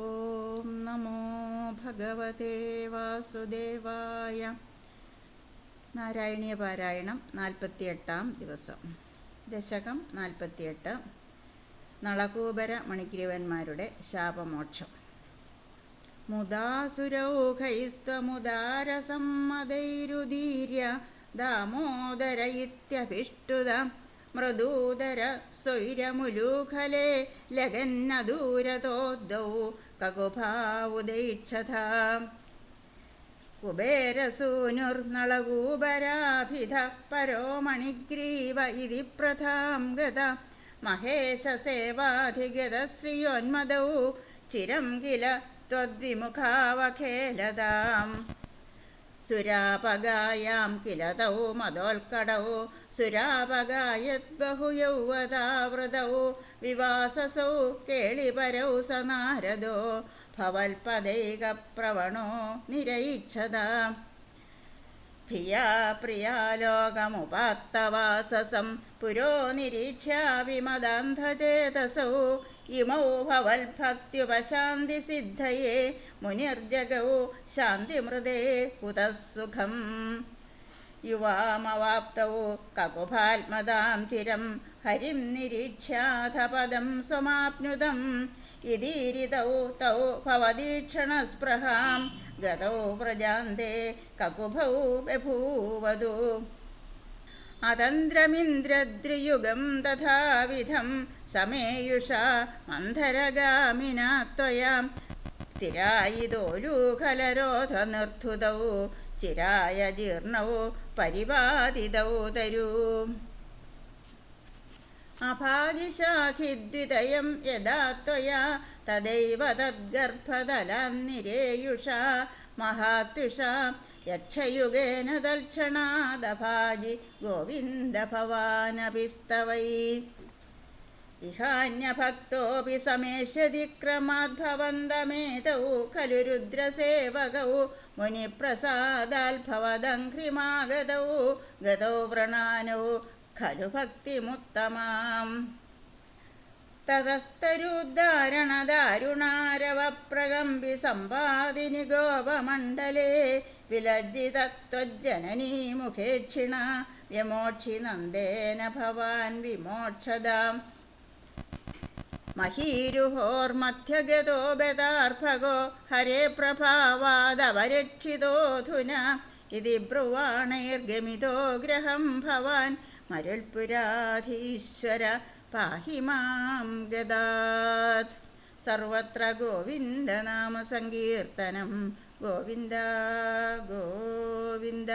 ഓം നമോ ഭഗവതേ വാസുദേവായ. നാരായണീയ പാരായണം 48-ാം ദിവസം. ദശകം 48. നളകൂബര മണിഗ്രീവന്മാരുടെ ശാപമോക്ഷം. മുദാസുരൗഖൈസ്ത്വമുദാരസമ്മതൈരുദീര്യ ദാമോദര ഇത്യഭിഷ്ടുത മൃദൂദര സ്വൈരമുലൂഖലേ ലഗന്നദൂരതോദ്ദൗ കകുഭാവുദൈക്ഷത കുബേരസൂനുർനളകൂബരാഭിധ പരോ മണിഗ്രീവ ഇതി പ്രഥാം ഗത മഹേശസേവാധിഗത ശ്രിയോന്മദൗ ചിരം കില ത്വദ്വിമുഖാവഖേലതാം സുരാപഗായാം കില തൗ മദോൽക്കടൗ സുരാപഗായദ്ബഹുയൗവതാവൃതൗ വിവാസസൗ കേളിപരൗ സ നാരദോ ഭവൽപദൈകപ്രവണോ നിരൈക്ഷത പ്രിയാ പ്രിയാലോകമുപാത്തവാസസം പുരോ നിരീക്ഷ്യാ വിമദാന്ധചേതസൗ ഇമൗ ഭവൽഭക്ത്യുപശാന്തിസിദ്ധയേ മുനിർജഗൗ ശാന്തിമൃതേ കുതഃ സുഖം യുവാമവാപ്തൗ കകുഭാത്മതാം ചിരം ഹരിം നിരീക്ഷ്യാഥ പദം സ്വമാപ്നുതം ഇതീരിതൗ തൗ ഭവദീക്ഷണസ്പൃഹാം ഗതൗ പ്രജാന്തേ കകുഭൗ ബഭൂവതു അതന്ത്രമിന്ദ്രദ്രിയുഗം തഥാവിധം സമേയുഷാ മന്ധരഗാമിനാ ത്വയാ തിരായിതോലൂഖലരോധനിർധുതൗ ചിരായ ജീർണൗ പരിപാതിതൗ തരൂ അഭാഗിശാഖിദ്വിതയം യദാ ത്വയാ തദൈവ തദ്ഗർഭതലാന്നിരേയുഷാ മഹാത്യുഷാ യക്ഷയുഗേന തൽക്ഷണാദഭാജി ഗോവിന്ദ ഭവാനഭിസ്തവൈ ഇഹാന്യഭക്തോപി സമേഷ്യതി ക്രമാദ്ഭവന്തമേതൗ ഖലു രുദ്രസേവകൗ മുനിപ്രസാദാൽഭവദംഘ്രിമാഗതൗ ഗതൗ വ്രണാനൗ ഖലു ഭക്തിമുത്തമാം തതസ്തരുദ്ധാരണദാരുണാരവപ്രകമ്പി സമ്പാദിനി ഗോപമണ്ഡലേ വിലജ്ജിതത്വജ്ജനനീ മുഖേക്ഷിണ വ്യമോക്ഷി നന്ദേന ഭവാൻ വിമോക്ഷതാം മഹീരുഹോർമധ്യഗതോ ബദാർഭഗോ ഹരേ പ്രഭാവാദവരക്ഷിതോധുന ഇതി ബ്രുവാണൈർഗമിതോ ഗ്രഹം ഭവാൻ മരുൽപുരാധീശ്വര പാഹി മാം ഗദാത്. സർവത്ര ഗോവിന്ദനാമ സങ്കീർത്തനം. ഗോവിന്ദ ഗോവിന്ദ.